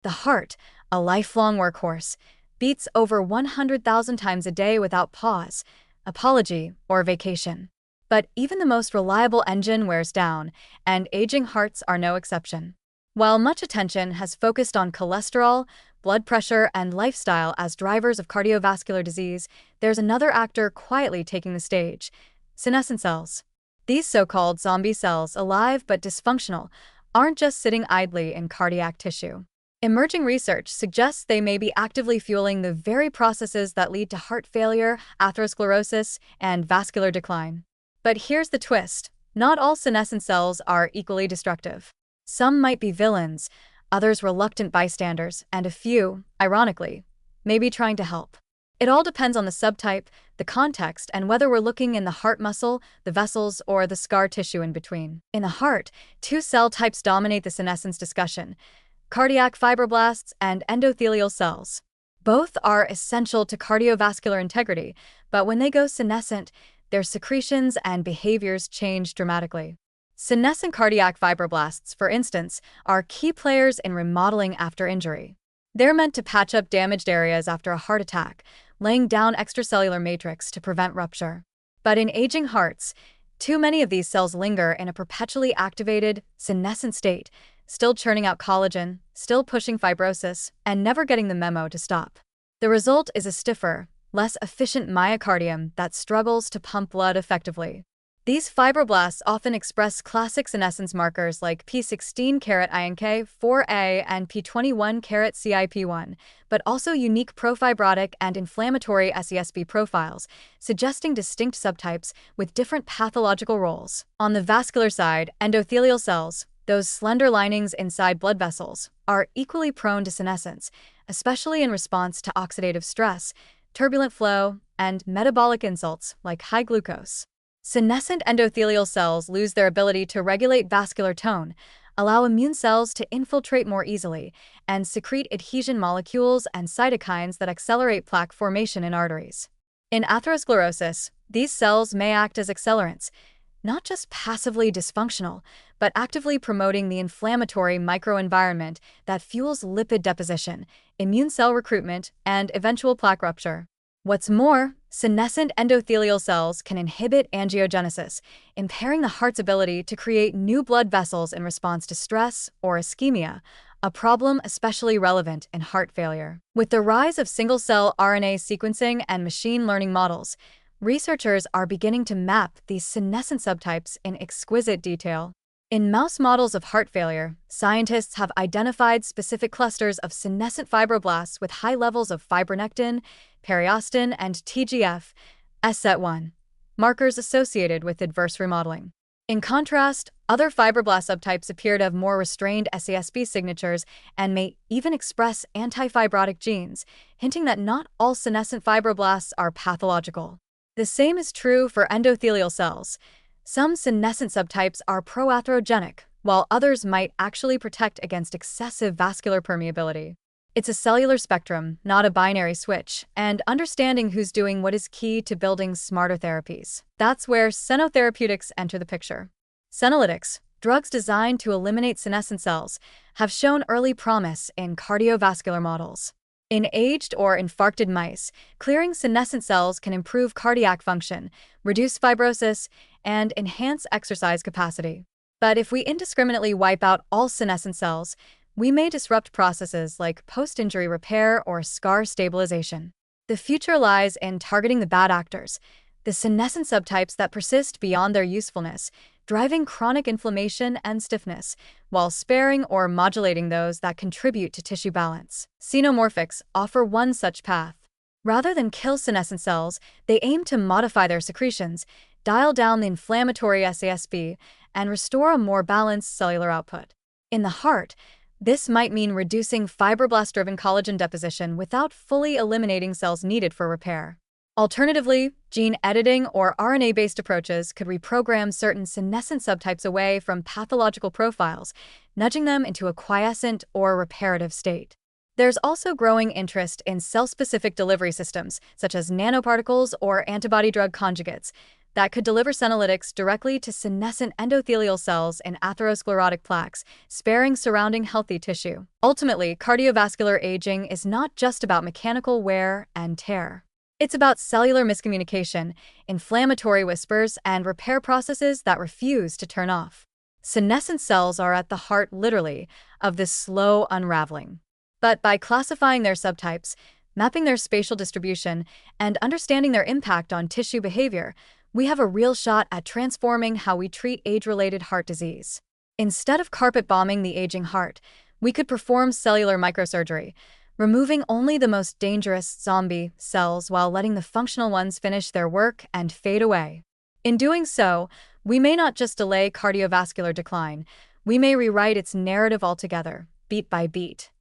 The heart, a lifelong workhorse, beats over 100,000 times a day without pause, apology, or vacation. But even the most reliable engine wears down, and aging hearts are no exception. While much attention has focused on cholesterol, blood pressure, and lifestyle as drivers of cardiovascular disease, there's another actor quietly taking the stage: senescent cells. These so-called zombie cells, alive but dysfunctional, aren't just sitting idly in cardiac tissue. Emerging research suggests they may be actively fueling the very processes that lead to heart failure, atherosclerosis, and vascular decline. But here's the twist: not all senescent cells are equally destructive. Some might be villains, others reluctant bystanders, and a few, ironically, may be trying to help. It all depends on the subtype, the context, and whether we're looking in the heart muscle, the vessels, or the scar tissue in between. In the heart, two cell types dominate the senescence discussion: cardiac fibroblasts and endothelial cells. Both are essential to cardiovascular integrity, but when they go senescent, their secretions and behaviors change dramatically. Senescent cardiac fibroblasts, for instance, are key players in remodeling after injury. They're meant to patch up damaged areas after a heart attack, laying down extracellular matrix to prevent rupture. But in aging hearts, too many of these cells linger in a perpetually activated, senescent state, still churning out collagen, still pushing fibrosis, and never getting the memo to stop. The result is a stiffer, less efficient myocardium that struggles to pump blood effectively. These fibroblasts often express classic senescence markers like P16-INK4A and P21-CIP1, but also unique profibrotic and inflammatory SESB profiles, suggesting distinct subtypes with different pathological roles. On the vascular side, endothelial cells, those slender linings inside blood vessels, are equally prone to senescence, especially in response to oxidative stress, turbulent flow, and metabolic insults like high glucose. Senescent endothelial cells lose their ability to regulate vascular tone, allow immune cells to infiltrate more easily, and secrete adhesion molecules and cytokines that accelerate plaque formation in arteries. In atherosclerosis, these cells may act as accelerants, not just passively dysfunctional, but actively promoting the inflammatory microenvironment that fuels lipid deposition, immune cell recruitment, and eventual plaque rupture. What's more, senescent endothelial cells can inhibit angiogenesis, impairing the heart's ability to create new blood vessels in response to stress or ischemia, a problem especially relevant in heart failure. With the rise of single-cell RNA sequencing and machine learning models, researchers are beginning to map these senescent subtypes in exquisite detail. In mouse models of heart failure, scientists have identified specific clusters of senescent fibroblasts with high levels of fibronectin, periostin, and TGF, SET1, markers associated with adverse remodeling. In contrast, other fibroblast subtypes appear to have more restrained SASB signatures and may even express antifibrotic genes, hinting that not all senescent fibroblasts are pathological. The same is true for endothelial cells. Some senescent subtypes are proatherogenic, while others might actually protect against excessive vascular permeability. It's a cellular spectrum, not a binary switch, and understanding who's doing what is key to building smarter therapies. That's where xenotherapeutics enter the picture. Senolytics, drugs designed to eliminate senescent cells, have shown early promise in cardiovascular models. In aged or infarcted mice, clearing senescent cells can improve cardiac function, reduce fibrosis, and enhance exercise capacity. But if we indiscriminately wipe out all senescent cells, we may disrupt processes like post-injury repair or scar stabilization. The future lies in targeting the bad actors, the senescent subtypes that persist beyond their usefulness, driving chronic inflammation and stiffness, while sparing or modulating those that contribute to tissue balance. Xenomorphics offer one such path. Rather than kill senescent cells, they aim to modify their secretions, dial down the inflammatory SASB, and restore a more balanced cellular output. In the heart, this might mean reducing fibroblast-driven collagen deposition without fully eliminating cells needed for repair. Alternatively, gene editing or RNA-based approaches could reprogram certain senescent subtypes away from pathological profiles, nudging them into a quiescent or reparative state. There's also growing interest in cell-specific delivery systems, such as nanoparticles or antibody-drug conjugates, that could deliver senolytics directly to senescent endothelial cells in atherosclerotic plaques, sparing surrounding healthy tissue. Ultimately, cardiovascular aging is not just about mechanical wear and tear. It's about cellular miscommunication, inflammatory whispers, and repair processes that refuse to turn off. Senescent cells are at the heart, literally, of this slow unraveling. But by classifying their subtypes, mapping their spatial distribution, and understanding their impact on tissue behavior, we have a real shot at transforming how we treat age-related heart disease. Instead of carpet bombing the aging heart, we could perform cellular microsurgery, removing only the most dangerous zombie cells while letting the functional ones finish their work and fade away. In doing so, we may not just delay cardiovascular decline, we may rewrite its narrative altogether, beat by beat.